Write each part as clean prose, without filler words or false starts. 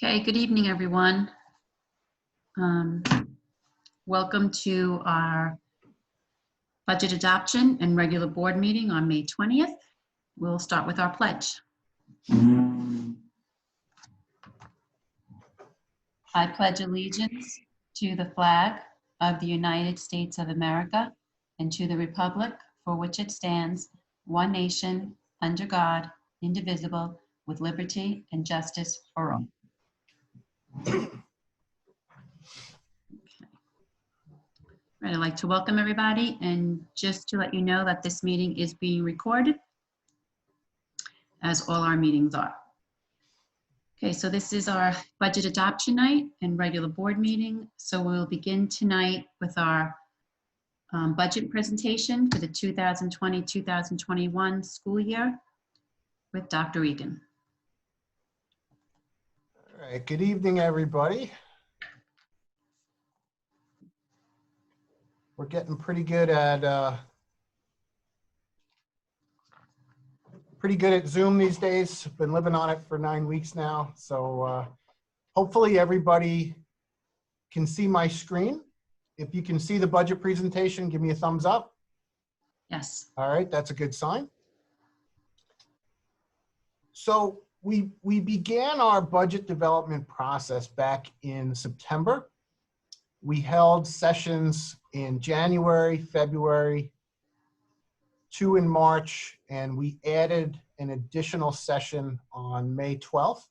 Okay, good evening, everyone. Welcome to our budget adoption and regular board meeting on May 20th. We'll start with our pledge. I pledge allegiance to the flag of the United States of America and to the republic for which it stands, one nation, under God, indivisible, with liberty and justice for all. Right, I'd like to welcome everybody, and just to let you know that this meeting is being recorded, as all our meetings are. Okay, so this is our budget adoption night and regular board meeting. So we'll begin tonight with our budget presentation for the 2020-2021 school year with Dr. Egan. All right, good evening, everybody. We're getting pretty good at Zoom these days. Been living on it for 9 weeks now. So hopefully everybody can see my screen. If you can see the budget presentation, give me a thumbs up. Yes. All right, that's a good sign. So we began our budget development process back in September. We held sessions in January, February, 2 in March, and we added an additional session on May 12th,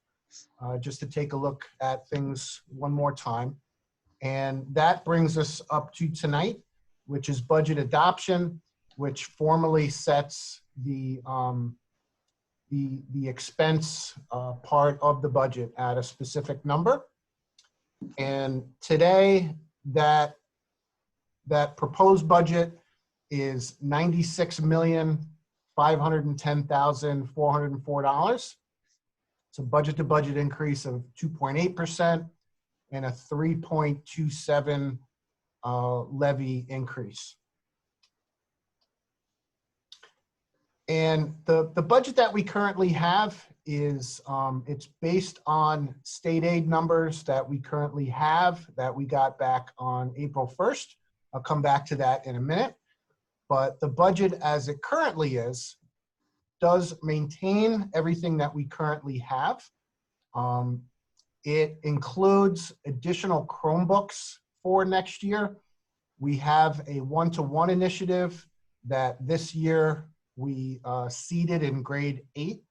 just to take a look at things one more time. And that brings us up to tonight, which is budget adoption, which formally sets the expense part of the budget at a specific number. And today, that proposed budget is $96,510,404. It's a budget-to-budget increase of 2.8% and a 3.27 levy increase. And the budget that we currently have is it's based on state aid numbers that we currently have that we got back on April 1st. I'll come back to that in a minute. But the budget as it currently is does maintain everything that we currently have. It includes additional Chromebooks for next year. We have a one-to-one initiative that this year we seeded in grade 8.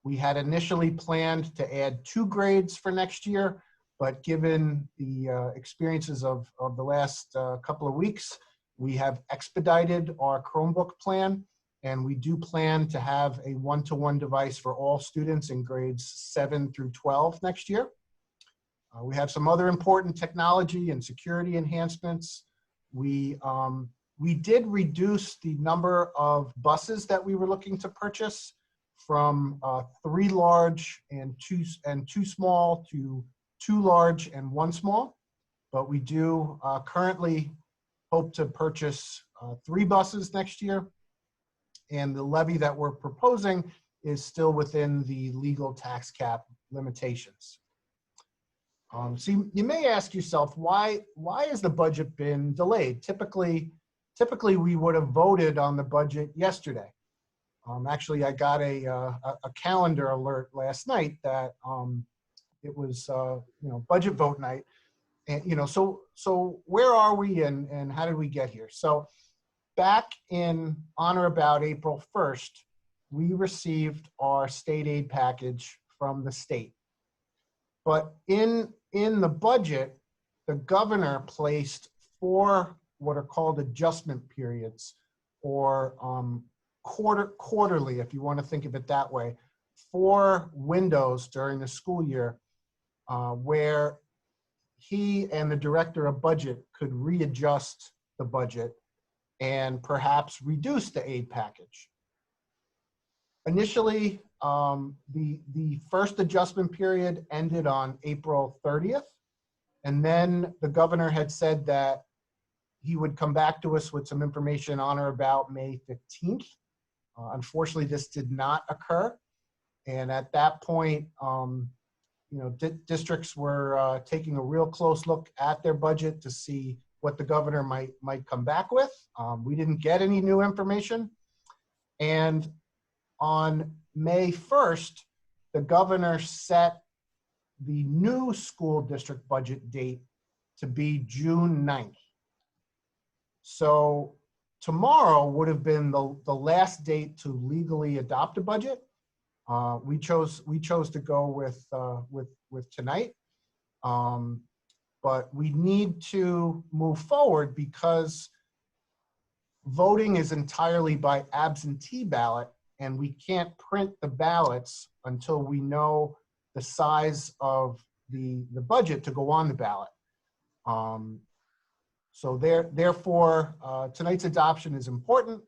We had initially planned to add 2 grades for next year, but given the experiences of the last couple of weeks, we have expedited our Chromebook plan, and we do plan to have a one-to-one device for all students in grades 7 through 12 next year. We have some other important technology and security enhancements. We did reduce the number of buses that we were looking to purchase from 3 large and 2 small to 2 large and 1 small, but we do currently hope to purchase 3 buses next year, and the levy that we're proposing is still within the legal tax cap limitations. So you may ask yourself, why has the budget been delayed? Typically we would have voted on the budget yesterday. Actually, I got a calendar alert last night that it was budget vote night, and so where are we and how did we get here? So back on or about April 1st, we received our state aid package from the state. But in the budget, the governor placed 4 what are called adjustment periods, or quarterly, if you want to think of it that way, 4 windows during the school year where he and the director of budget could readjust the budget and perhaps reduce the aid package. Initially, the first adjustment period ended on April 30th, and then the governor had said that he would come back to us with some information on or about May 15th. Unfortunately, this did not occur, and at that point, districts were taking a real close look at their budget to see what the governor might come back with. We didn't get any new information. And on May 1st, the governor set the new school district budget date to be June 9th. So tomorrow would have been the last date to legally adopt a budget. We chose to go with tonight, but we need to move forward because voting is entirely by absentee ballot, and we can't print the ballots until we know the size of the budget to go on the ballot. So therefore, tonight's adoption is important.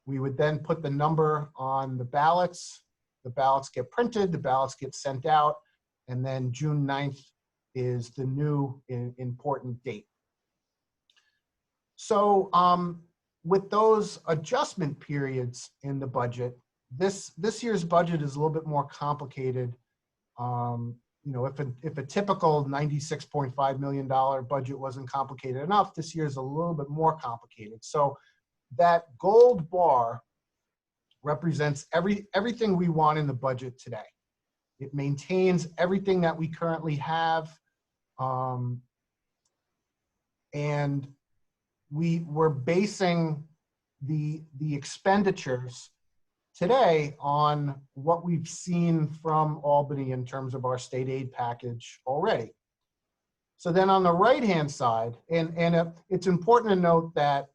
We would then put the number on the ballots. The ballots get printed, the ballots get sent out, and then June 9th is the new important date. So with those adjustment periods in the budget, this year's budget is a little bit more complicated. If a typical $96.5 million budget wasn't complicated enough, this year's a little bit more complicated. So that gold bar represents everything we want in the budget today. It maintains everything that we currently have, and we're basing the expenditures today on what we've seen from Albany in terms of our state aid package already. So then on the right-hand side, and it's important to note that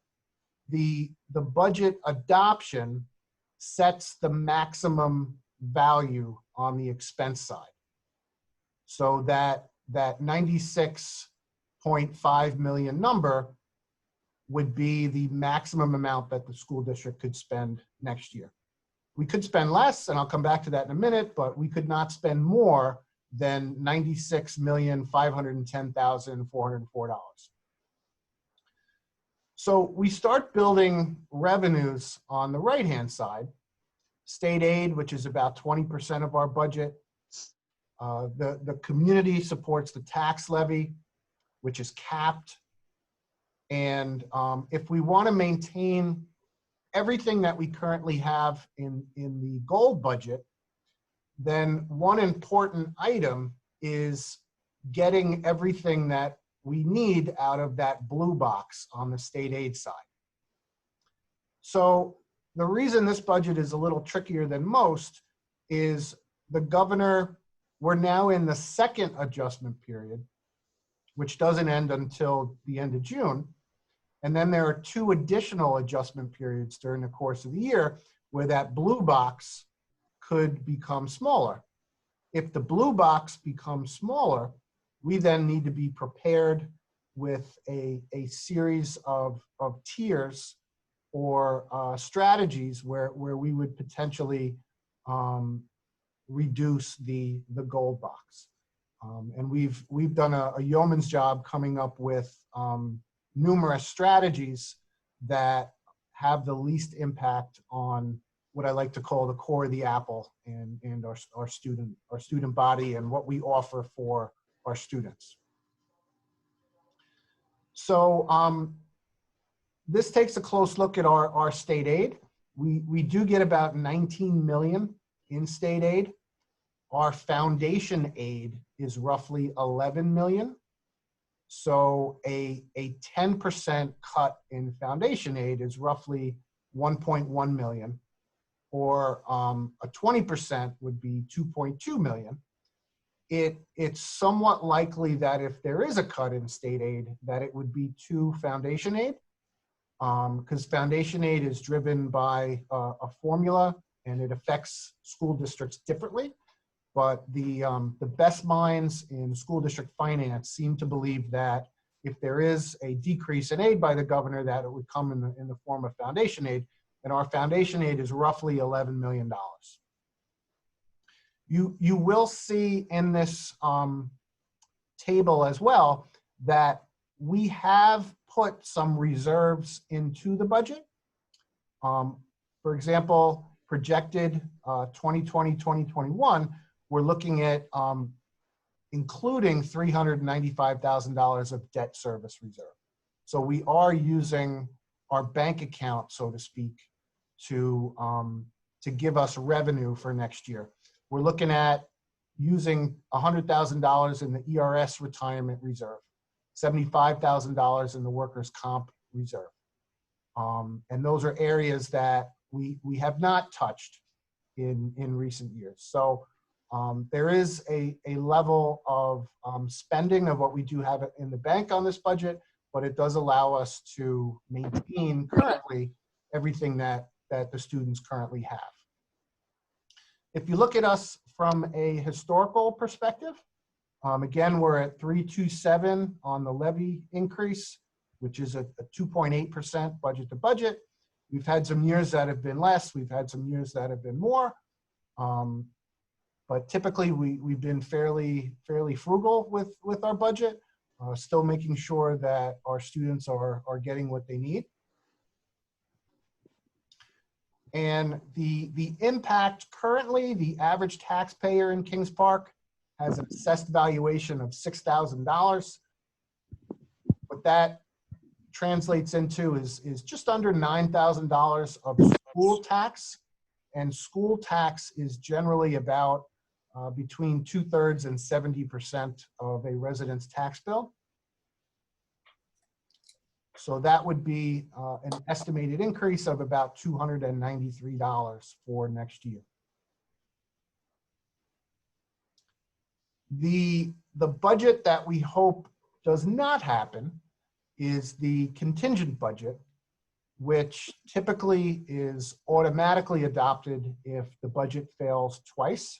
the budget adoption sets the maximum value on the expense side. So that 96.5 million number would be the maximum amount that the school district could spend next year. We could spend less, and I'll come back to that in a minute, but we could not spend more than $96,510,404. So we start building revenues on the right-hand side. State aid, which is about 20% of our budget. The community supports the tax levy, which is capped. And if we want to maintain everything that we currently have in the gold budget, then one important item is getting everything that we need out of that blue box on the state aid side. So the reason this budget is a little trickier than most is the governor, we're now in the second adjustment period, which doesn't end until the end of June. And then there are 2 additional adjustment periods during the course of the year where that blue box could become smaller. If the blue box becomes smaller, we then need to be prepared with a series of tiers or strategies where we would potentially reduce the gold box. And we've done a yeoman's job coming up with numerous strategies that have the least impact on what I like to call the core of the apple and our student body and what we offer for our students. So this takes a close look at our state aid. We do get about 19 million in state aid. Our foundation aid is roughly 11 million. So a 10% cut in foundation aid is roughly 1.1 million, or a 20% would be 2.2 million. It's somewhat likely that if there is a cut in state aid, that it would be to foundation aid, because foundation aid is driven by a formula and it affects school districts differently. But the best minds in school district finance seem to believe that if there is a decrease in aid by the governor, that it would come in the form of foundation aid, and our foundation aid is roughly $11 million. You will see in this table as well that we have put some reserves into the budget. For example, projected 2020-2021, we're looking at including $395,000 of debt service reserve. So we are using our bank account, so to speak, to give us revenue for next year. We're looking at using $100,000 in the ERS retirement reserve, $75,000 in the workers' comp reserve. And those are areas that we have not touched in recent years. So there is a level of spending of what we do have in the bank on this budget, but it does allow us to maintain currently everything that the students currently have. If you look at us from a historical perspective, again, we're at 327 on the levy increase, which is a 2.8% budget to budget. We've had some years that have been less. We've had some years that have been more. But typically, we've been fairly frugal with our budget, still making sure that our students are getting what they need. And the impact currently, the average taxpayer in Kings Park has an assessed valuation of $6,000. What that translates into is just under $9,000 of school tax. And school tax is generally about between 2/3 and 70% of a resident's tax bill. So that would be an estimated increase of about $293 for next year. The budget that we hope does not happen is the contingent budget, which typically is automatically adopted if the budget fails twice.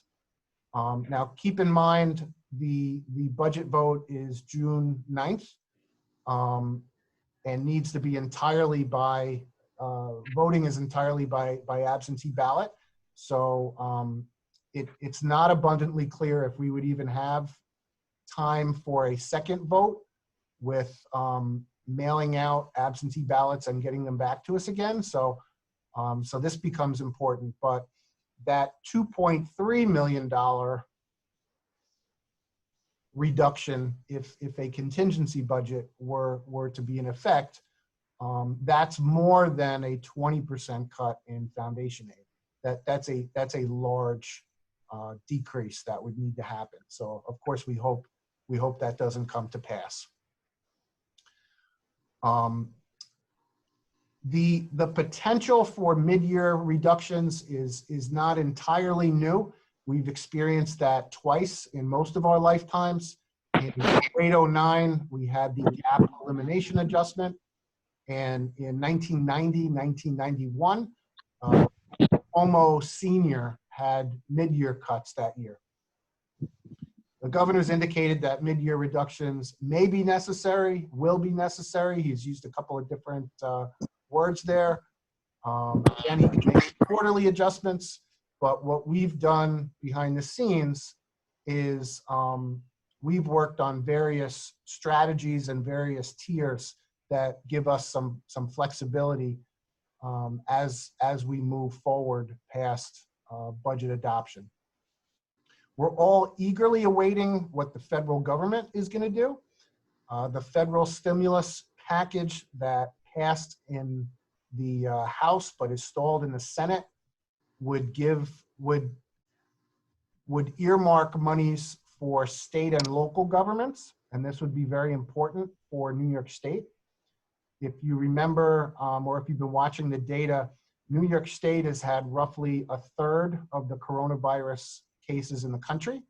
Now, keep in mind, the budget vote is June 9th and needs to be entirely by, voting is entirely by absentee ballot. So it's not abundantly clear if we would even have time for a second vote with mailing out absentee ballots and getting them back to us again. So, so this becomes important, but that $2.3 million reduction, if a contingency budget were to be in effect, that's more than a 20% cut in foundation aid. That's a large decrease that would need to happen. So of course we hope that doesn't come to pass. The potential for mid-year reductions is not entirely new. We've experienced that twice in most of our lifetimes. In 2009, we had the gap elimination adjustment. And in 1990, 1991, Cuomo Sr. had mid-year cuts that year. The governor's indicated that mid-year reductions may be necessary, will be necessary. He's used a couple of different words there. Again, he can make quarterly adjustments, but what we've done behind the scenes is we've worked on various strategies and various tiers that give us some flexibility as we move forward past budget adoption. We're all eagerly awaiting what the federal government is going to do. The federal stimulus package that passed in the House but is stalled in the Senate would earmark monies for state and local governments, and this would be very important for New York State. If you remember, or if you've been watching the data, New York State has had roughly 1/3 of the coronavirus cases in the country.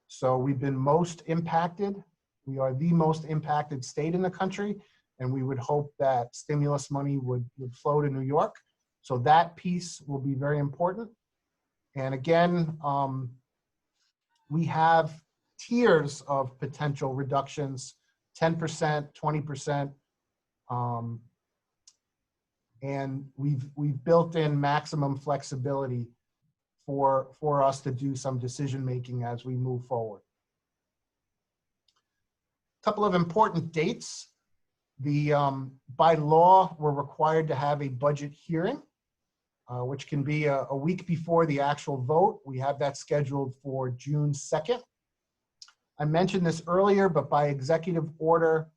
So we've been most impacted. We are the most impacted state in the country, and we would hope that stimulus money would flow to New York. So that piece will be very important. And again, we have tiers of potential reductions, 10%, 20%, and we've built in maximum flexibility for us to do some decision-making as we move forward. A couple of important dates. By law, we're required to have a budget hearing, which can be a week before the actual vote. We have that scheduled for June 2nd. I mentioned this earlier, but by executive order,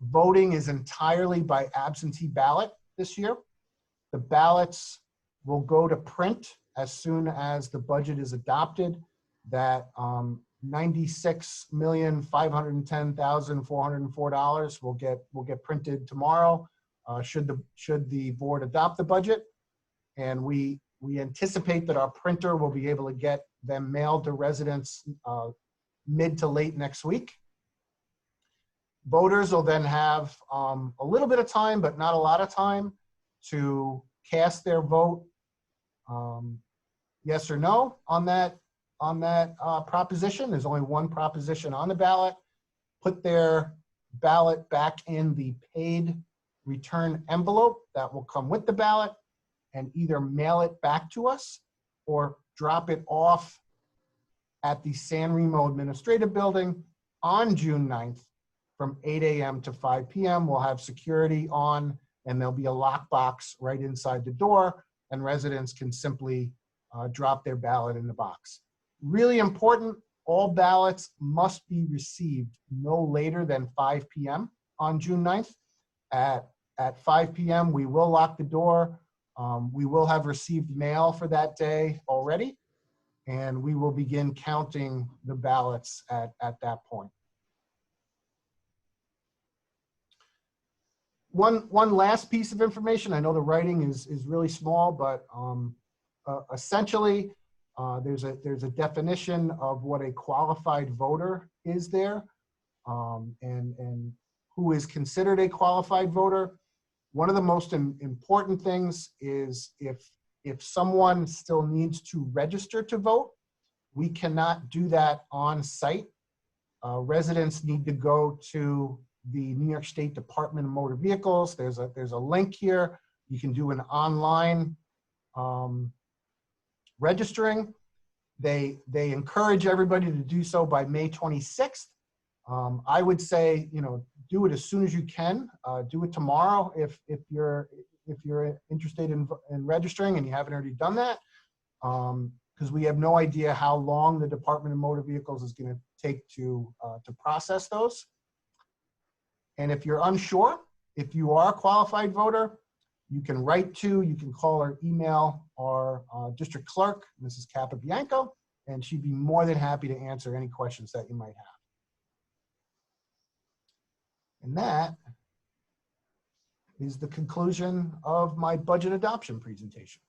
voting is entirely by absentee ballot this year. The ballots will go to print as soon as the budget is adopted. That $96,510,404 will get printed tomorrow. Should the board adopt the budget, and we anticipate that our printer will be able to get them mailed to residents mid to late next week. Voters will then have a little bit of time, but not a lot of time, to cast their vote, yes or no, on that proposition. There's only one proposition on the ballot. Put their ballot back in the paid return envelope that will come with the ballot, and either mail it back to us or drop it off at the San Remo Administrative Building on June 9th from 8 a.m. to 5 p.m. We'll have security on, and there'll be a lockbox right inside the door, and residents can simply drop their ballot in the box. Really important, all ballots must be received no later than 5 p.m. on June 9th. At 5 p.m., we will lock the door. We will have received mail for that day already, and we will begin counting the ballots at that point. One last piece of information. I know the writing is really small, but essentially, there's a definition of what a qualified voter is there, and who is considered a qualified voter. One of the most important things is if someone still needs to register to vote, we cannot do that on site. Residents need to go to the New York State Department of Motor Vehicles. There's a link here. You can do an online registering. They encourage everybody to do so by May 26th. I would say, do it as soon as you can. Do it tomorrow if you're interested in registering and you haven't already done that, because we have no idea how long the Department of Motor Vehicles is going to take to process those. And if you're unsure, if you are a qualified voter, you can call or email our district clerk, Mrs. Capabianco, and she'd be more than happy to answer any questions that you might have. And that is the conclusion of my budget adoption presentation.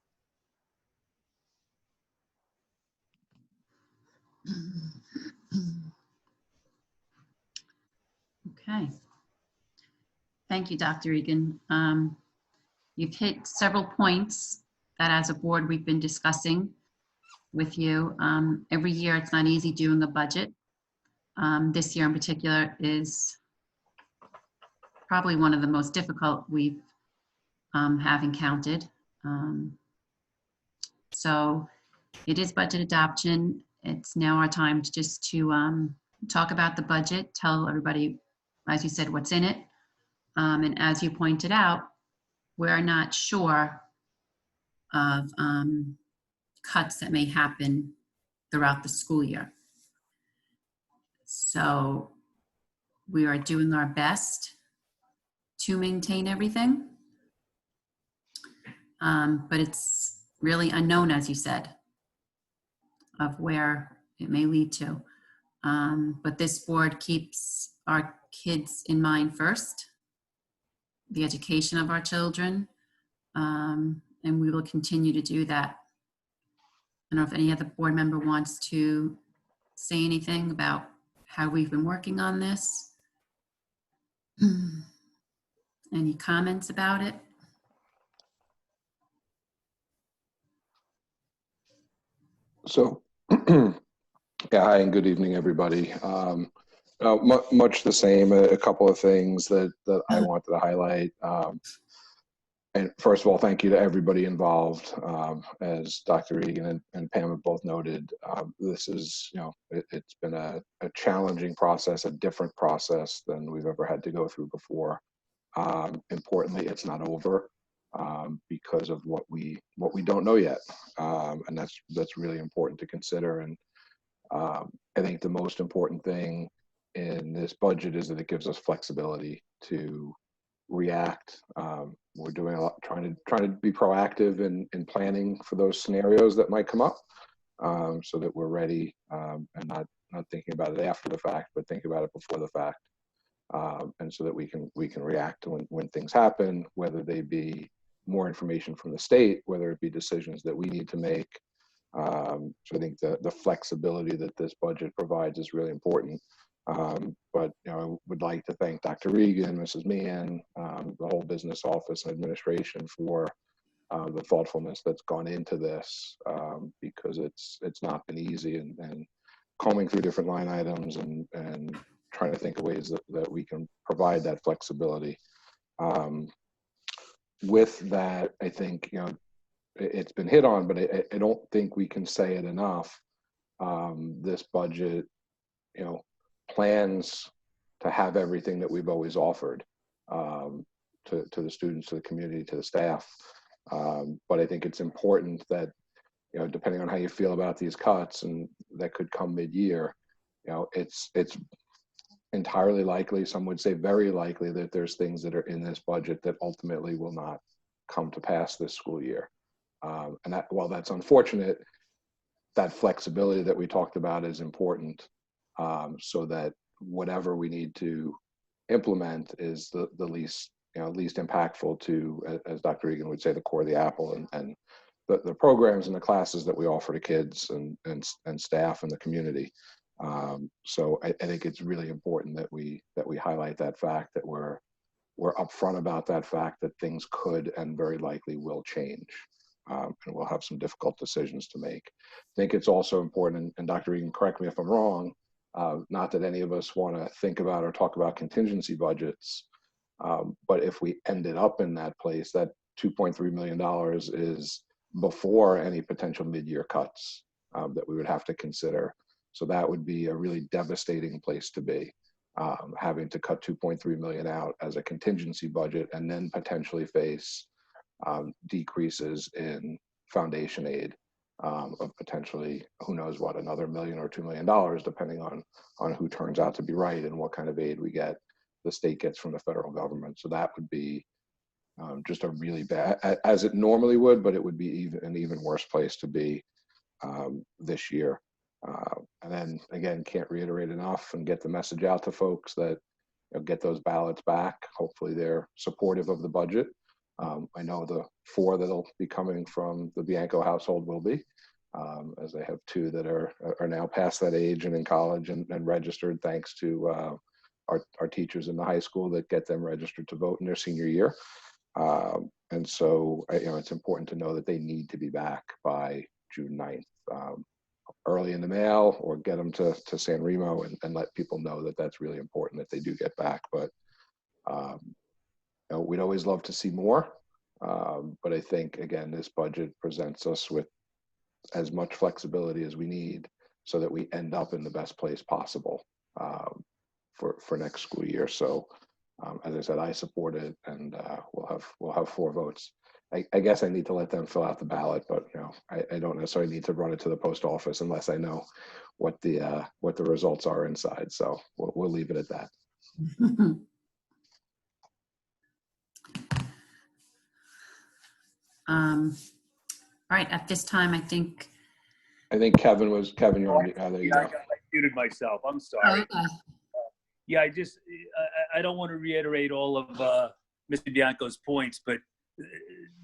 Okay. Thank you, Dr. Egan. You've hit several points that as a board we've been discussing with you. Every year it's not easy doing a budget. This year in particular is probably one of the most difficult we've have encountered. So it is budget adoption. It's now our time to just talk about the budget, tell everybody, as you said, what's in it. And as you pointed out, we're not sure of cuts that may happen throughout the school year. So we are doing our best to maintain everything. But it's really unknown, as you said, of where it may lead to. But this board keeps our kids in mind first, the education of our children, and we will continue to do that. I don't know if any other board member wants to say anything about how we've been working on this. Any comments about it? So, yeah, hi and good evening, everybody. Much the same, a couple of things that I wanted to highlight. And first of all, thank you to everybody involved. As Dr. Egan and Pam have both noted, this is, it's been a challenging process, a different process than we've ever had to go through before. Importantly, it's not over because of what we don't know yet, and that's really important to consider. And I think the most important thing in this budget is that it gives us flexibility to react. We're doing a lot, trying to be proactive in planning for those scenarios that might come up, so that we're ready, and not thinking about it after the fact, but thinking about it before the fact, and so that we can react to when things happen, whether they be more information from the state, whether it be decisions that we need to make. So I think the flexibility that this budget provides is really important. But I would like to thank Dr. Regan, Mrs. Meehan, the whole business office and administration for the thoughtfulness that's gone into this, because it's not been easy, and combing through different line items and trying to think of ways that we can provide that flexibility. With that, I think it's been hit on, but I don't think we can say it enough. This budget, plans to have everything that we've always offered, to the students, to the community, to the staff. But I think it's important that, depending on how you feel about these cuts, and that could come mid-year, it's entirely likely, some would say very likely, that there's things that are in this budget that ultimately will not come to pass this school year. And that, while that's unfortunate, that flexibility that we talked about is important, so that whatever we need to implement is the least impactful to, as Dr. Egan would say, the core of the apple, and the programs and the classes that we offer to kids and staff and the community. So I think it's really important that we highlight that fact, that we're upfront about that fact, that things could and very likely will change. And we'll have some difficult decisions to make. I think it's also important, and Dr. Egan, correct me if I'm wrong, not that any of us want to think about or talk about contingency budgets, but if we ended up in that place, that $2.3 million is before any potential mid-year cuts that we would have to consider. So that would be a really devastating place to be, having to cut $2.3 million out as a contingency budget, and then potentially face decreases in foundation aid of potentially, who knows what, another $1 million or $2 million, depending on who turns out to be right and what kind of aid the state gets from the federal government. So that would be just a really bad, as it normally would, but it would be an even worse place to be this year. And then again, can't reiterate enough and get the message out to folks that get those ballots back. Hopefully they're supportive of the budget. I know the 4 that'll be coming from the Bianco household will be, as I have 2 that are now past that age and in college and registered, thanks to our teachers in the high school that get them registered to vote in their senior year. And so it's important to know that they need to be back by June 9th, early in the mail, or get them to San Remo and let people know that that's really important, that they do get back. But we'd always love to see more, but I think, again, this budget presents us with as much flexibility as we need so that we end up in the best place possible for next school year. So as I said, I support it, and we'll have 4 votes. I guess I need to let them fill out the ballot, but I don't necessarily need to run it to the post office unless I know what the results are inside. So we'll leave it at that. All right, at this time, I think Kevin, you're on. There you go. I muted myself. I'm sorry. okay. Yeah, I don't want to reiterate all of Mr. Bianco's points, but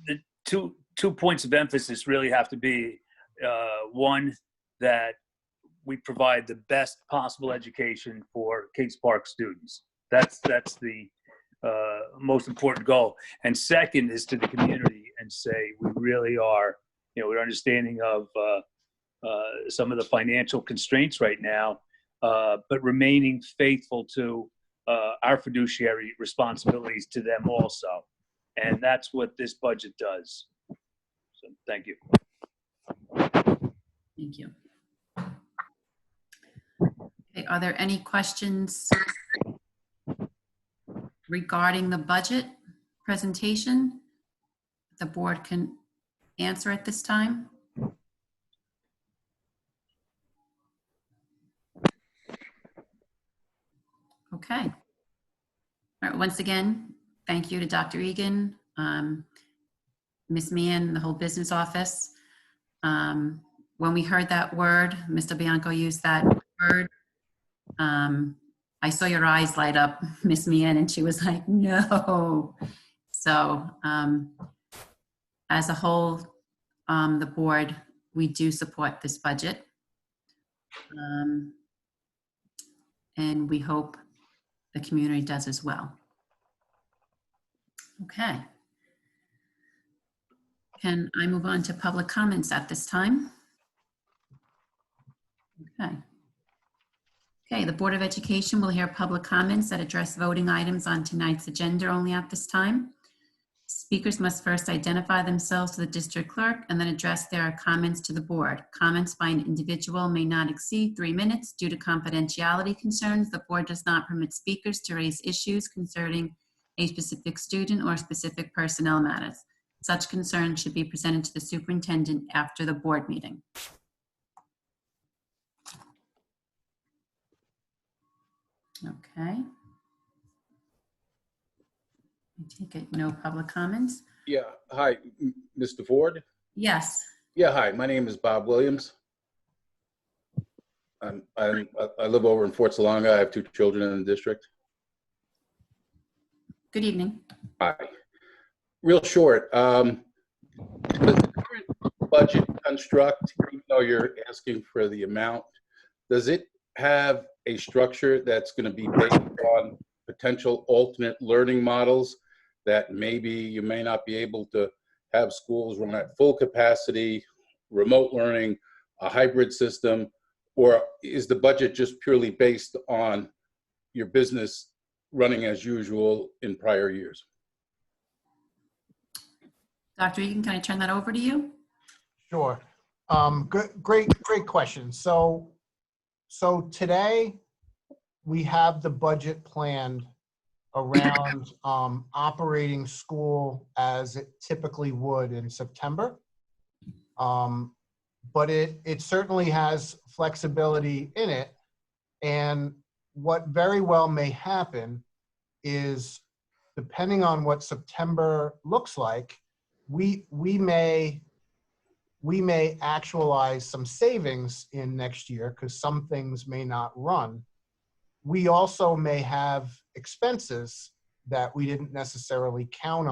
the two points of emphasis really have to be, one, that we provide the best possible education for Kings Park students. That's the most important goal. And second is to the community, and say we really are, with understanding of some of the financial constraints right now, but remaining faithful to our fiduciary responsibilities to them also. And that's what this budget does. So thank you. Thank you. Okay, are there any questions regarding the budget presentation the board can answer at this time? Okay. All right, once again, thank you to Dr. Egan, Ms. Meehan, the whole business office. When we heard that word, Mr. Bianco used that word, I saw your eyes light up, Ms. Meehan, and she was like, no. So as a whole, the board, we do support this budget. And we hope the community does as well. Okay. Can I move on to public comments at this time? Okay. Okay, the Board of Education will hear public comments that address voting items on tonight's agenda only at this time. Speakers must first identify themselves to the district clerk and then address their comments to the board. Comments by an individual may not exceed 3 minutes. Due to confidentiality concerns, the board does not permit speakers to raise issues concerning a specific student or specific personnel matters. Such concerns should be presented to the superintendent after the board meeting. Okay. I take it no public comments? Yeah, hi, Mr. Ford. Yes. Yeah, hi, my name is Bob Williams. I live over in Fort Salonga. I have 2 children in the district. Good evening. Hi. Real short, the current budget construct, even though you're asking for the amount, does it have a structure that's going to be based on potential alternate learning models that maybe you may not be able to have schools run at full capacity, remote learning, a hybrid system, or is the budget just purely based on your business running as usual in prior years? Dr. Egan, can I turn that over to you? Sure. Great question. So today we have the budget planned around operating school as it typically would in September. But it certainly has flexibility in it. And what very well may happen is, depending on what September looks like, we may actualize some savings in next year because some things may not run. We also may have expenses that we didn't necessarily count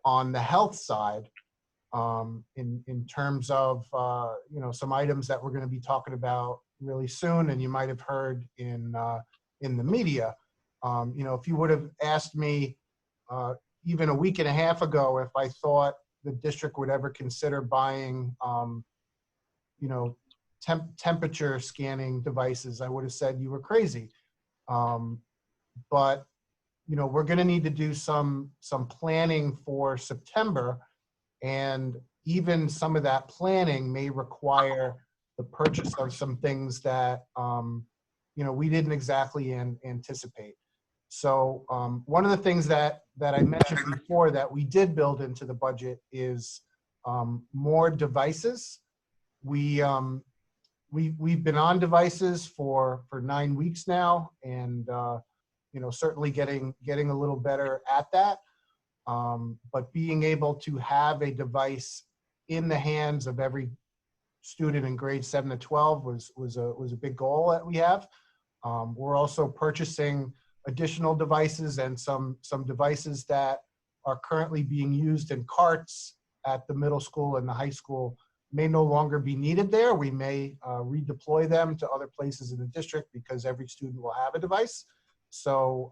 on the health side, in terms of some items that we're going to be talking about really soon, and you might have heard in the media. If you would have asked me even a week and a half ago if I thought the district would ever consider buying temperature scanning devices, I would have said you were crazy. But we're going to need to do some planning for September, and even some of that planning may require the purchase of some things that we didn't exactly anticipate. So one of the things that I mentioned before that we did build into the budget is more devices. We've been on devices for 9 weeks now, and certainly getting a little better at that. But being able to have a device in the hands of every student in grades 7 to 12 was a big goal that we have. We're also purchasing additional devices, and some devices that are currently being used in carts at the middle school and the high school may no longer be needed there. We may redeploy them to other places in the district because every student will have a device. So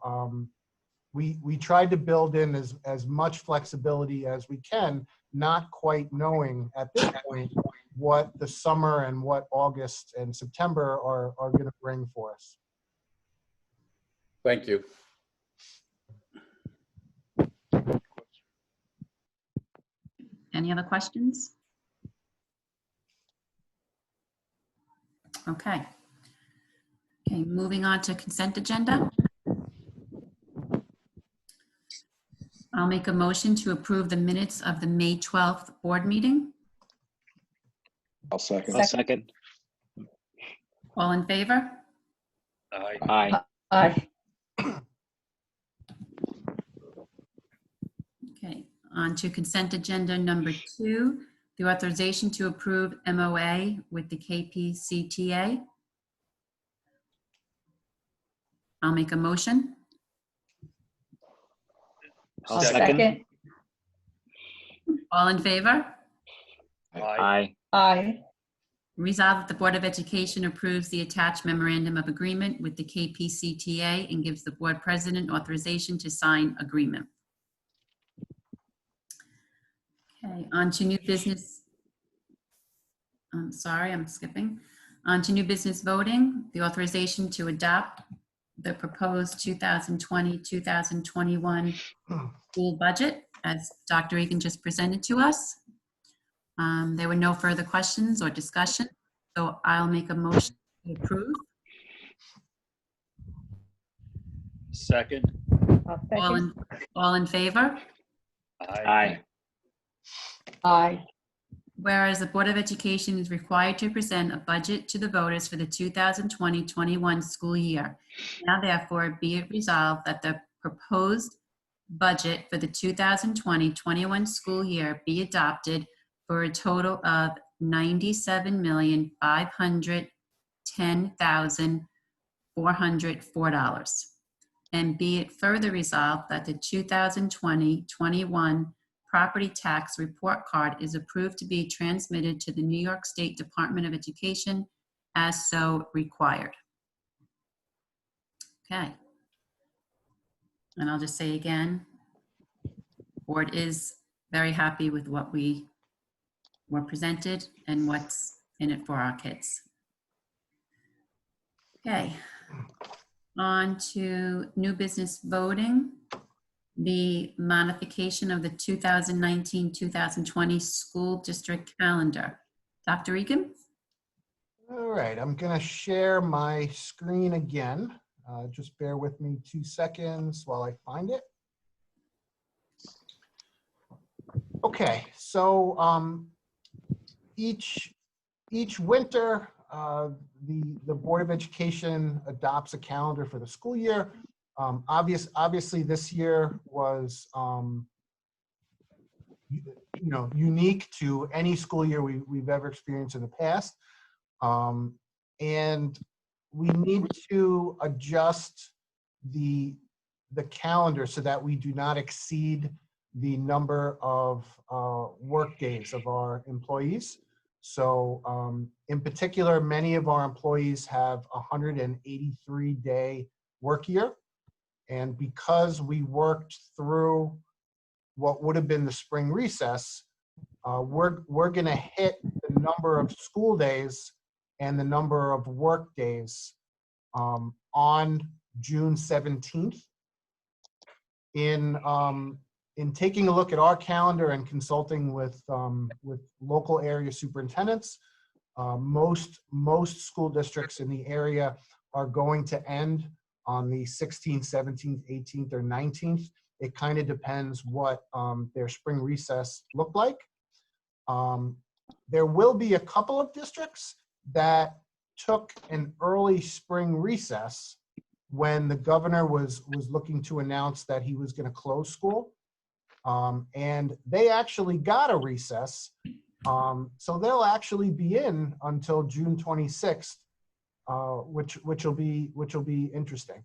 we tried to build in as much flexibility as we can, not quite knowing at this point what the summer and what August and September are going to bring for us. Thank you. Any other questions? Okay. Okay, moving on to consent agenda. I'll make a motion to approve the minutes of the May 12th board meeting. I'll second. I'll second. All in favor? Aye. Aye. Aye. On to consent agenda number 2, the authorization to approve MOA with the KPCTA. I'll make a motion. I'll Second. second. All in favor? Aye. Aye. Resolved that the Board of Education approves the attached memorandum of agreement with the KPCTA and gives the board president authorization to sign agreement. Okay, on to new business. I'm sorry, I'm skipping. On to new business voting, the authorization to adopt the proposed 2020-2021 school budget, as Dr. Egan just presented to us. There were no further questions or discussion, so I'll make a motion to approve. Second. I'll All second. all in favor? Aye. Aye. Whereas the Board of Education is required to present a budget to the voters for the 2020-21 school year. Now therefore be it resolved that the proposed budget for the 2020-21 school year be adopted for a total of $97,510,404. And be it further resolved that the 2020-21 property tax report card is approved to be transmitted to the New York State Department of Education as so required. Okay. And I'll just say again, board is very happy with what we were presented and what's in it for our kids. Okay. On to new business voting. The modification of the 2019-2020 school district calendar. Dr. Egan? All right, I'm going to share my screen again. Just bear with me 2 seconds while I find it. Okay, so each winter, the Board of Education adopts a calendar for the school year. Obviously, this year was unique to any school year we've ever experienced in the past, and we need to adjust the calendar so that we do not exceed the number of work days of our employees. So in particular, many of our employees have a 183-day work year. And because we worked through what would have been the spring recess, we're going to hit the number of school days and the number of work days on June 17th. In taking a look at our calendar and consulting with local area superintendents, most school districts in the area are going to end on the 16th, 17th, 18th, or 19th. It kind of depends what their spring recess looked like. There will be a couple of districts that took an early spring recess when the governor was looking to announce that he was going to close school. And they actually got a recess. So they'll actually be in until June 26th. Which will be interesting.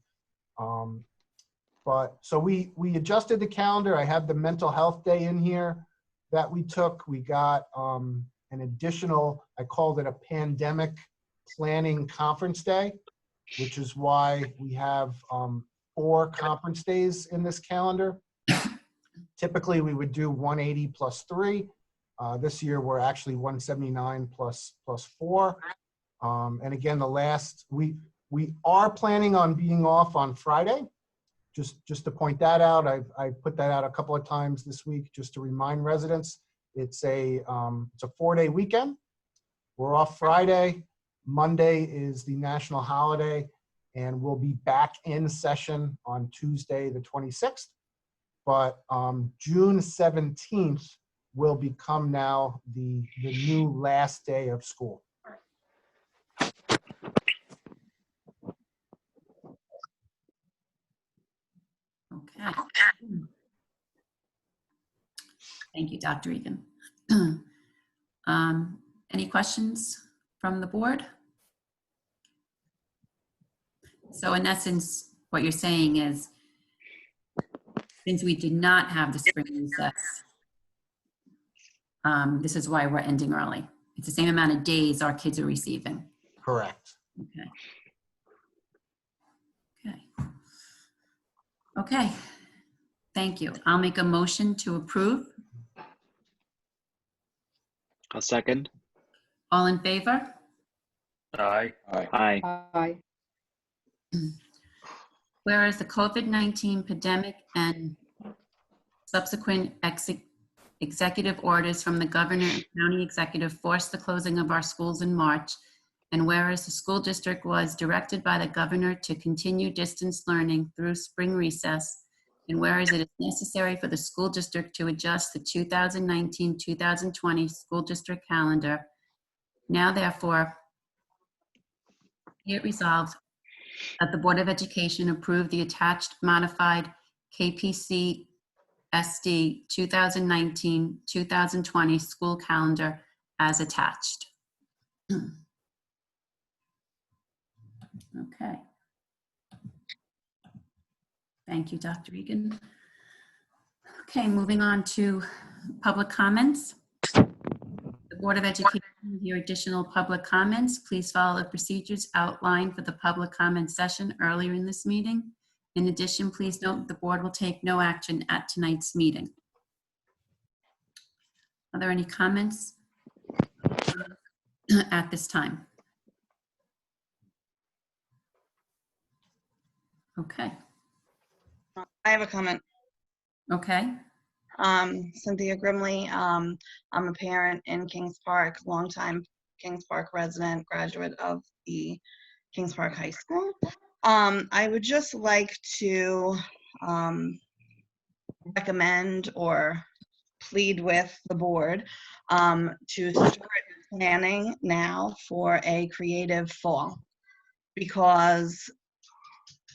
But so we adjusted the calendar. I have the mental health day in here that we took. We got an additional, I called it a pandemic planning conference day, which is why we have 4 conference days in this calendar. Typically we would do 180 plus 3. This year we're actually 179 plus 4. And again, we are planning on being off on Friday. Just to point that out, I put that out a couple of times this week just to remind residents. It's a 4-day weekend. We're off Friday. Monday is the national holiday, and we'll be back in session on Tuesday, the 26th. But June 17th will become now the new last day of school. Okay. Thank you, Dr. Egan. Any questions from the board? So in essence, what you're saying is, since we did not have the spring recess, this is why we're ending early. It's the same amount of days our kids are receiving. Correct. Okay. Okay. Okay. Thank you. I'll make a motion to approve. I'll second. All in favor? Aye. Aye. Aye. Aye. Whereas the COVID-19 pandemic and subsequent executive orders from the governor and county executive forced the closing of our schools in March, and whereas the school district was directed by the governor to continue distance learning through spring recess, and whereas it is necessary for the school district to adjust the 2019-2020 school district calendar, now therefore be it resolved that the Board of Education approve the attached modified KPCSD 2019-2020 school calendar as attached. Okay. Thank you, Dr. Egan. Okay, moving on to public comments. The Board of Education will hear additional public comments. Please follow the procedures outlined for the public comment session earlier in this meeting. In addition, please note the board will take no action at tonight's meeting. Are there any comments at this time? Okay. I have a comment. Okay. Cynthia Grimley. I'm a parent in Kings Park, longtime Kings Park resident, graduate of the Kings Park High School. I would just like to recommend or plead with the board to start planning now for a creative fall, because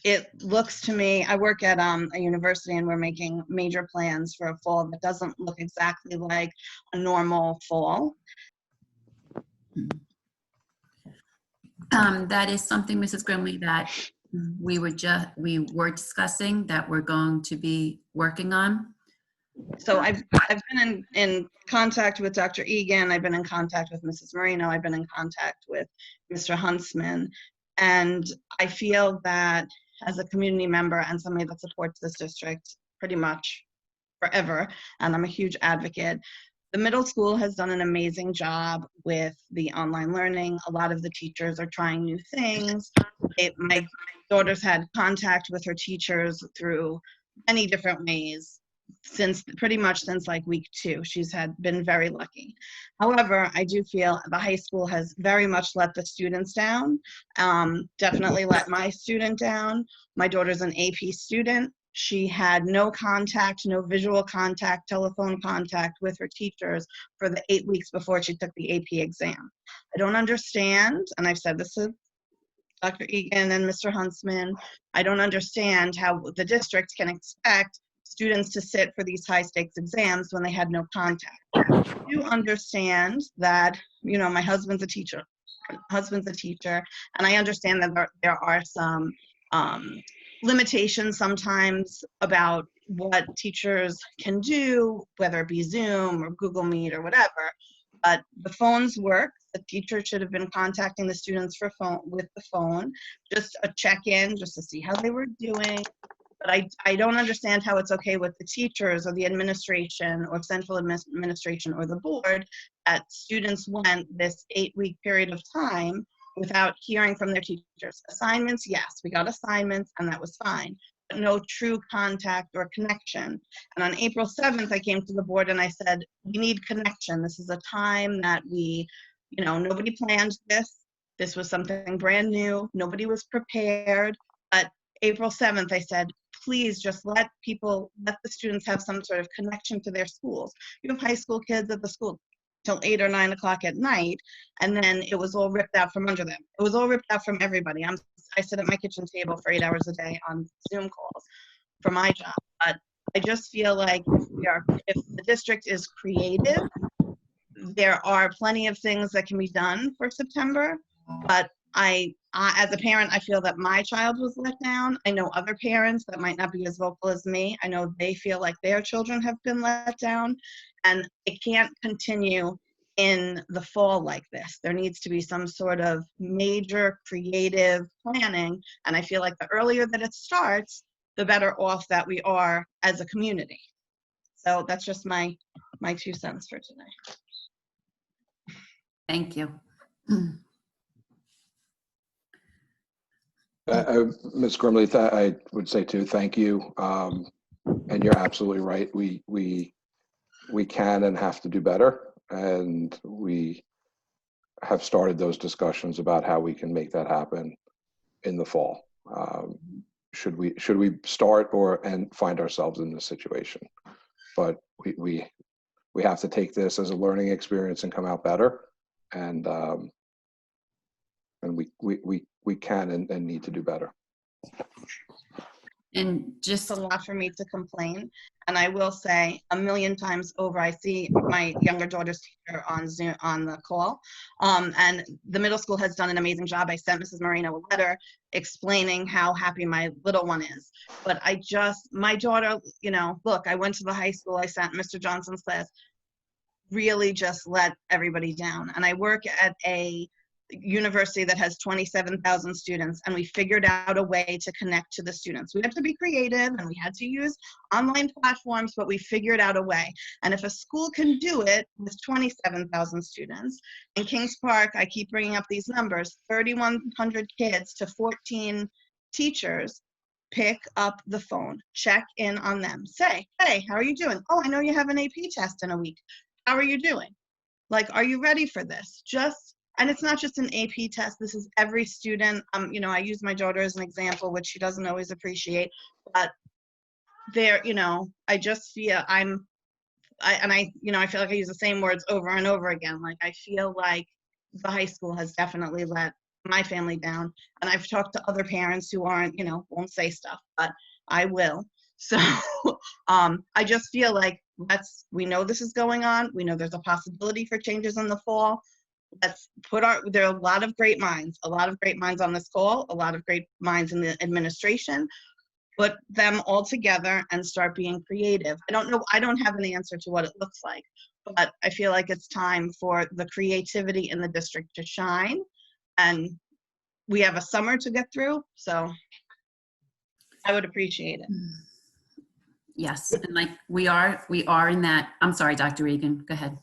it looks to me, I work at a university and we're making major plans for a fall that doesn't look exactly like a normal fall. That is something, Mrs. Grimley, that we were discussing, that we're going to be working on. So I've been in contact with Dr. Egan, I've been in contact with Mrs. Marino, I've been in contact with Mr. Huntsman, and I feel that as a community member and somebody that supports this district pretty much forever, and I'm a huge advocate, the middle school has done an amazing job with the online learning. A lot of the teachers are trying new things. My daughter's had contact with her teachers through many different ways pretty much since like week 2. She's been very lucky. However, I do feel the high school has very much let the students down. Definitely let my student down. My daughter's an AP student. She had no contact, no visual contact, telephone contact with her teachers for the 8 weeks before she took the AP exam. I don't understand, and I've said this to Dr. Egan and Mr. Huntsman, I don't understand how the district can expect students to sit for these high stakes exams when they had no contact. I do understand that, you know, my husband's a teacher, and I understand that there are some limitations sometimes about what teachers can do, whether it be Zoom or Google Meet or whatever, but the phones work. The teacher should have been contacting the students with the phone, just a check-in, just to see how they were doing. But I don't understand how it's okay with the teachers or the administration or central administration or the board that students went this 8-week period of time without hearing from their teachers. Assignments, yes, we got assignments and that was fine, but no true contact or connection. And on April 7th, I came to the board and I said, we need connection. This is a time that nobody planned this. This was something brand new. Nobody was prepared. But April 7th, I said, please just let the students have some sort of connection to their schools. You have high school kids at the school till 8 or 9 o'clock at night, and then it was all ripped out from under them. It was all ripped out from everybody. I sit at my kitchen table for 8 hours a day on Zoom calls for my job, but I just feel like if the district is creative, there are plenty of things that can be done for September, but I, as a parent, I feel that my child was let down. I know other parents that might not be as vocal as me. I know they feel like their children have been let down, and it can't continue in the fall like this. There needs to be some sort of major creative planning, and I feel like the earlier that it starts, the better off that we are as a community. So that's just my 2 cents for today. Thank you. Ms. Grimley, I would say too, thank you. And you're absolutely right. We can and have to do better. And we have started those discussions about how we can make that happen in the fall. Should we start and find ourselves in this situation? But we have to take this as a learning experience and come out better. And we can and need to do better. And just It's a lot for me to complain. And I will say 1,000,000 times over, I see my younger daughter's teacher on Zoom on the call. And the middle school has done an amazing job. I sent Mrs. Marino a letter explaining how happy my little one is. But my daughter, look, I went to the high school, I sat in Mr. Johnson's class, really just let everybody down. And I work at a university that has 27,000 students, and we figured out a way to connect to the students. We had to be creative and we had to use online platforms, but we figured out a way. And if a school can do it with 27,000 students, in Kings Park, I keep bringing up these numbers, 3,100 kids to 14 teachers pick up the phone, check in on them, say, hey, how are you doing? Oh, I know you have an AP test in a week. How are you doing? Like, are you ready for this? And it's not just an AP test. This is every student. I use my daughter as an example, which she doesn't always appreciate. But I just feel I feel like I use the same words over and over again. Like, I feel like the high school has definitely let my family down. And I've talked to other parents who won't say stuff, but I will. So I just feel like we know this is going on. We know there's a possibility for changes in the fall. There are a lot of great minds on this call, a lot of great minds in the administration. Put them all together and start being creative. I don't know. I don't have an answer to what it looks like, but I feel like it's time for the creativity in the district to shine. And we have a summer to get through, so I would appreciate it. yes, and like we are in that. I'm sorry, Dr. Regan, go ahead.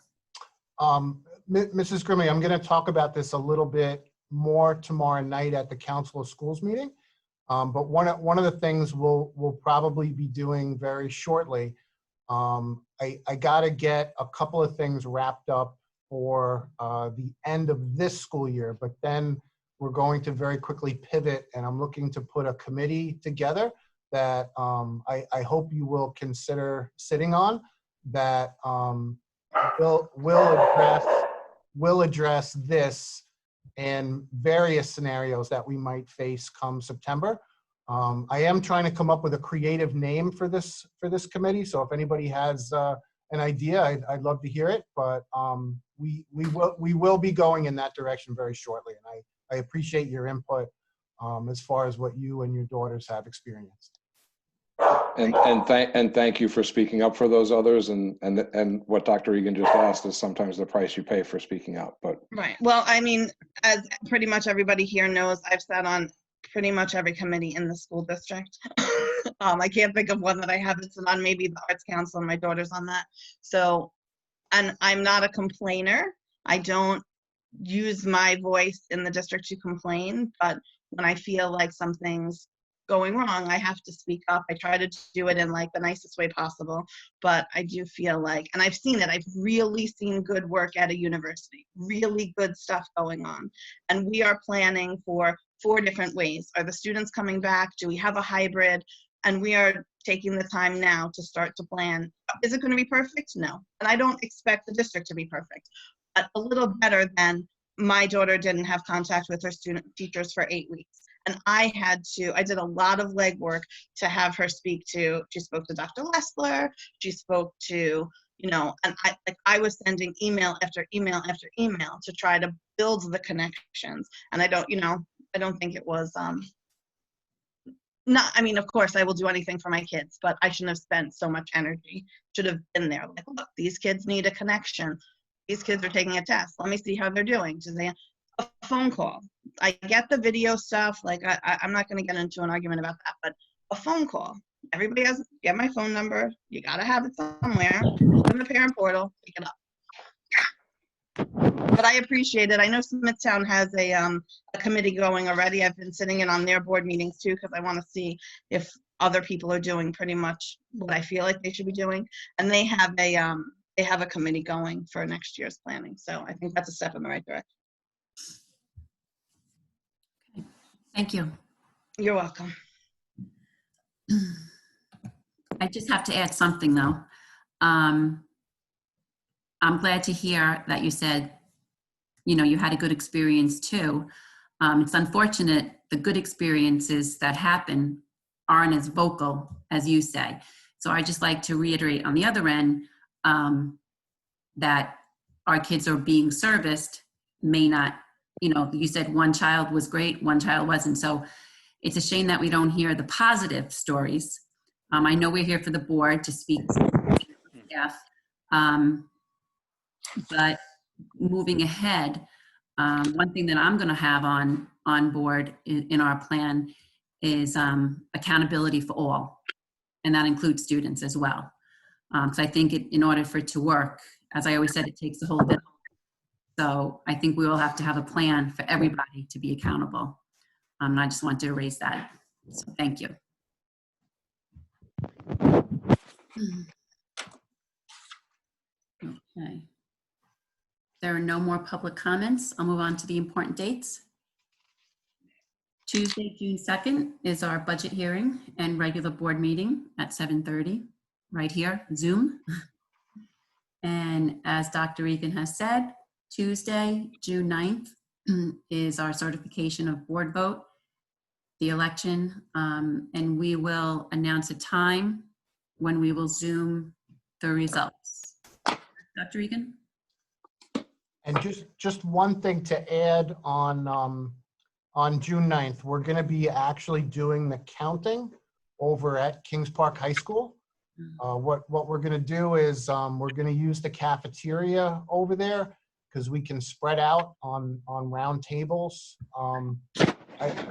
Mrs. Grimley, I'm going to talk about this a little bit more tomorrow night at the Council of Schools meeting. But one of the things we'll probably be doing very shortly, I got to get a couple of things wrapped up for the end of this school year, but then we're going to very quickly pivot, and I'm looking to put a committee together that I hope you will consider sitting on, that will address this and various scenarios that we might face come September. I am trying to come up with a creative name for this committee, so if anybody has an idea, I'd love to hear it. But we will be going in that direction very shortly, and I appreciate your input as far as what you and your daughters have experienced. And thank you for speaking up for those others. And what Dr. Egan just asked is sometimes the price you pay for speaking up. But Right. Well, I mean, as pretty much everybody here knows, I've sat on pretty much every committee in the school district. I can't think of one that I haven't sat on. Maybe the Arts Council, and my daughter's on that. So, and I'm not a complainer. I don't use my voice in the district to complain, but when I feel like something's going wrong, I have to speak up. I try to do it in like the nicest way possible, but I do feel like, and I've seen it, I've really seen good work at a university, really good stuff going on. And we are planning for 4 different ways. Are the students coming back? Do we have a hybrid? And we are taking the time now to start to plan. Is it going to be perfect? No. And I don't expect the district to be perfect, but a little better than my daughter didn't have contact with her teachers for 8 weeks. And I did a lot of legwork to have her speak to, she spoke to Dr. Lessler, she spoke to, and I was sending email after email after email to try to build the connections. And I don't think it was, of course I will do anything for my kids, but I shouldn't have spent so much energy. Should have been there. Like, look, these kids need a connection. These kids are taking a test. Let me see how they're doing. A phone call. I get the video stuff. Like, I'm not going to get into an argument about that, but a phone call. Everybody get my phone number. You got to have it somewhere. Go in the parent portal, pick it up. But I appreciate it. I know Smithtown has a committee going already. I've been sitting in on their board meetings too, because I want to see if other people are doing pretty much what I feel like they should be doing. And they have a committee going for next year's planning. So I think that's a step in the right direction. Thank you. You're welcome. I just have to add something though. I'm glad to hear that you said, you had a good experience too. It's unfortunate the good experiences that happen aren't as vocal as you say. So I just like to reiterate on the other end that our kids are being serviced may not, you said one child was great, one child wasn't. So it's a shame that we don't hear the positive stories. I know we're here for the board to speak to staff. But moving ahead, one thing that I'm going to have on board in our plan is accountability for all, and that includes students as well. So I think in order for it to work, as I always said, it takes the whole village. So I think we will have to have a plan for everybody to be accountable. And I just want to raise that. So thank you. Okay. There are no more public comments. I'll move on to the important dates. Tuesday, June 2nd is our budget hearing and regular board meeting at 7:30, right here, Zoom. And as Dr. Egan has said, Tuesday, June 9th is our certification of board vote, the election, and we will announce a time when we will Zoom the results. Dr. Egan? And just one thing to add on June 9th, we're going to be actually doing the counting over at Kings Park High School. What we're going to do is we're going to use the cafeteria over there because we can spread out on round tables. I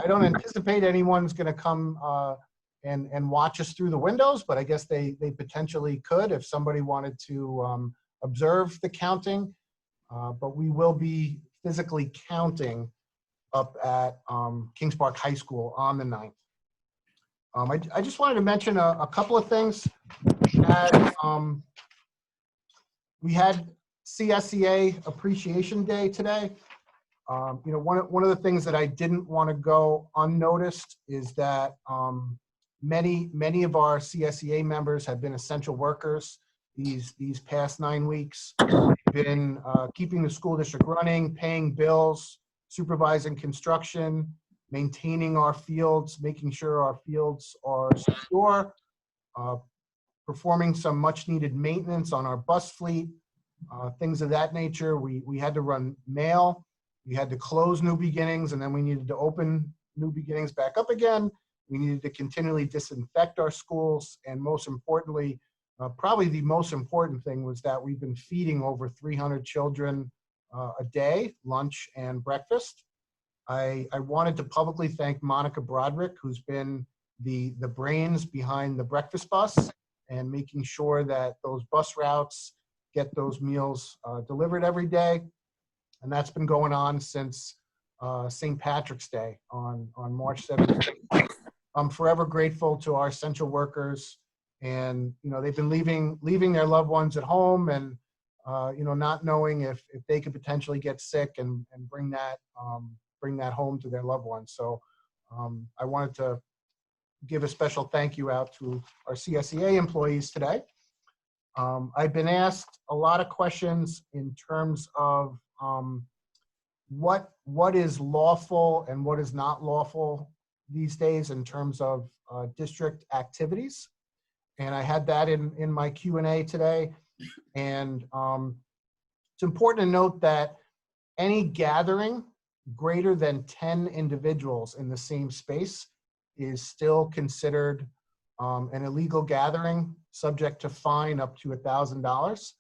don't anticipate anyone's going to come and watch us through the windows, but I guess they potentially could if somebody wanted to observe the counting. But we will be physically counting up at Kings Park High School on the 9th. I just wanted to mention a couple of things. We had CSEA Appreciation Day today. One of the things that I didn't want to go unnoticed is that many of our CSEA members have been essential workers these past 9 weeks. Been keeping the school district running, paying bills, supervising construction, maintaining our fields, making sure our fields are secure, performing some much needed maintenance on our bus fleet, things of that nature. We had to run mail, we had to close New Beginnings, and then we needed to open New Beginnings back up again. We needed to continually disinfect our schools, and most importantly, probably the most important thing was that we've been feeding over 300 children a day, lunch and breakfast. I wanted to publicly thank Monica Broderick, who's been the brains behind the breakfast bus and making sure that those bus routes get those meals delivered every day. And that's been going on since St. Patrick's Day on March 17th. I'm forever grateful to our essential workers. And, they've been leaving their loved ones at home and, not knowing if they could potentially get sick and bring that home to their loved ones. So I wanted to give a special thank you out to our CSEA employees today. I've been asked a lot of questions in terms of what is lawful and what is not lawful these days in terms of district activities. And I had that in my Q&A today. And it's important to note that any gathering greater than 10 individuals in the same space is still considered an illegal gathering, subject to fine up to $1,000.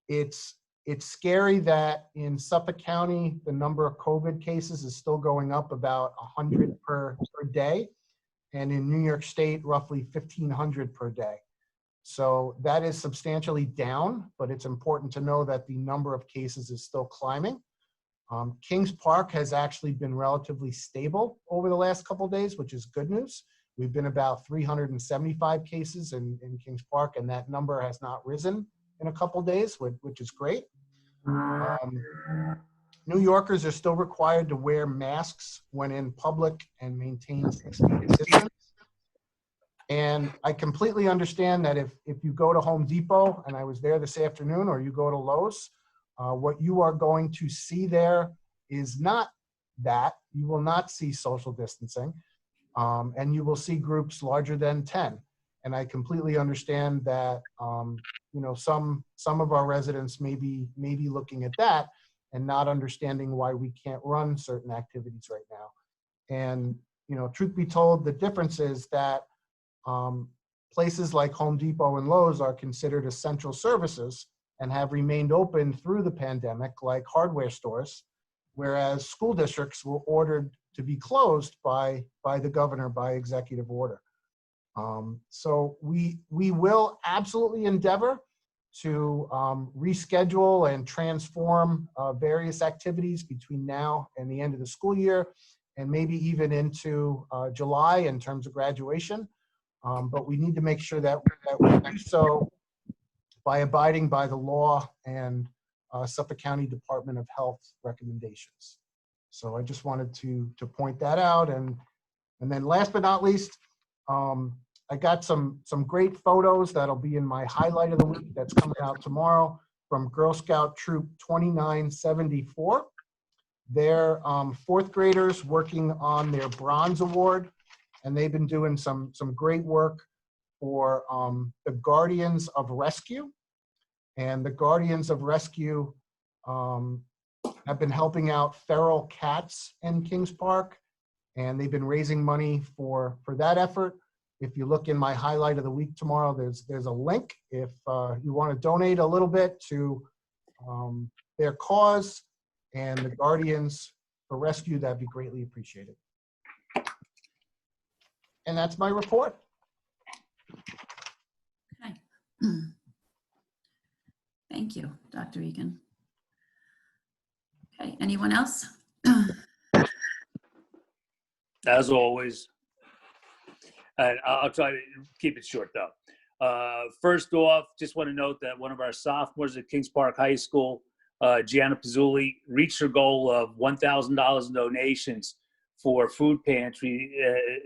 It's scary that in Suffolk County, the number of COVID cases is still going up about 100 per day. And in New York State, roughly 1,500 per day. So that is substantially down, but it's important to know that the number of cases is still climbing. Kings Park has actually been relatively stable over the last couple of days, which is good news. We've been about 375 cases in Kings Park, and that number has not risen in a couple of days, which is great. New Yorkers are still required to wear masks when in public and maintain 6 feet distance. And I completely understand that if you go to Home Depot, and I was there this afternoon, or you go to Lowe's, what you are going to see there is not that. You will not see social distancing, and you will see groups larger than 10. And I completely understand that some of our residents may be looking at that and not understanding why we can't run certain activities right now. And truth be told, the difference is that places like Home Depot and Lowe's are considered essential services and have remained open through the pandemic, like hardware stores, whereas school districts were ordered to be closed by the governor by executive order. So we will absolutely endeavor to reschedule and transform various activities between now and the end of the school year, and maybe even into July in terms of graduation. But we need to make sure that we do so by abiding by the law and Suffolk County Department of Health recommendations. So I just wanted to point that out. And then last but not least, I got some great photos that'll be in my highlight of the week that's coming out tomorrow from Girl Scout Troop 2974. They're 4th graders working on their Bronze Award, and they've been doing some great work for the Guardians of Rescue. And the Guardians of Rescue have been helping out feral cats in Kings Park, and they've been raising money for that effort. If you look in my highlight of the week tomorrow, there's a link. If you want to donate a little bit to their cause and the Guardians for Rescue, that'd be greatly appreciated. And that's my report. Okay. Thank you, Dr. Egan. Okay, anyone else? As always, and I'll try to keep it short though. First off, just want to note that one of our sophomores at Kings Park High School, Gianna Pizzulli, reached her goal of $1,000 in donations for food pantry,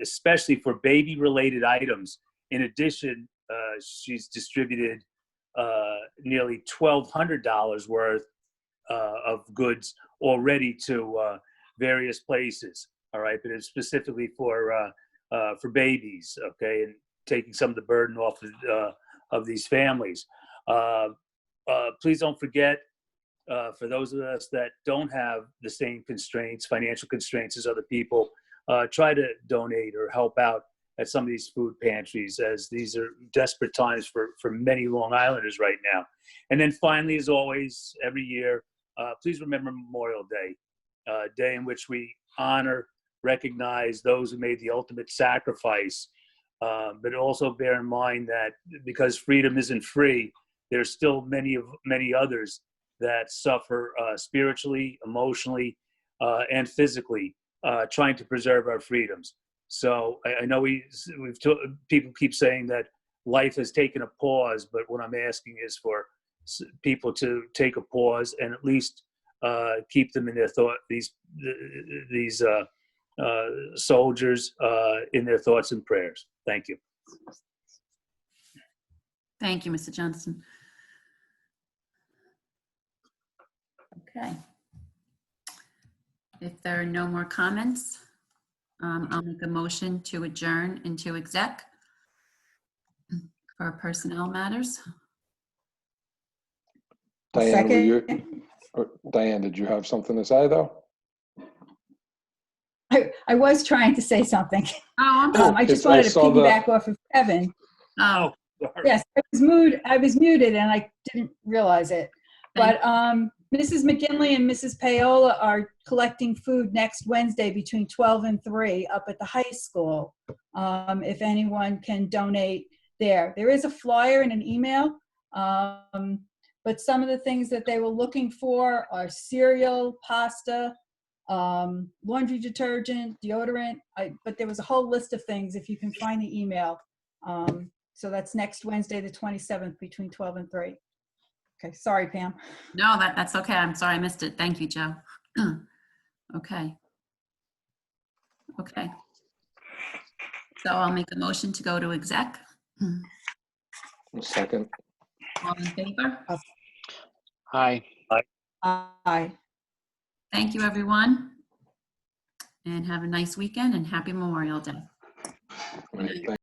especially for baby-related items. In addition, she's distributed nearly $1,200 worth of goods already to various places. All right, but it's specifically for babies, okay, and taking some of the burden off of these families. Please don't forget, for those of us that don't have the same constraints, financial constraints as other people, try to donate or help out at some of these food pantries, as these are desperate times for many Long Islanders right now. And then finally, as always, every year, please remember Memorial Day, a day in which we honor, recognize those who made the ultimate sacrifice, but also bear in mind that because freedom isn't free, there's still many others that suffer spiritually, emotionally, and physically, trying to preserve our freedoms. So I know people keep saying that life has taken a pause, but what I'm asking is for people to take a pause and at least keep them in their thought. These soldiers in their thoughts and prayers. Thank you. Thank you, Mr. Johnson. Okay. If there are no more comments, I'll make a motion to adjourn into exec for personnel matters. Diane, were you, Second. Diane, did you have something to say though? I was trying to say something. Oh, I'm sorry. I just I wanted to saw the- piggyback off of Kevin. Oh, Sorry. Yes, I was muted and I didn't realize it. But Mrs. McGinley and Mrs. Paola are collecting food next Wednesday between 12 and 3 up at the high school. If anyone can donate there. There is a flyer and an email. But some of the things that they were looking for are cereal, pasta, laundry detergent, deodorant. But there was a whole list of things if you can find the email. So that's next Wednesday, the 27th, between 12 and 3. Okay, sorry, Pam. no, that's okay. I'm sorry I missed it. Thank you, Joe. Okay. Okay. So I'll make a motion to go to exec. A second. All in favor? Aye. Aye. Thank you, everyone. And have a nice weekend and happy Memorial Day. All right,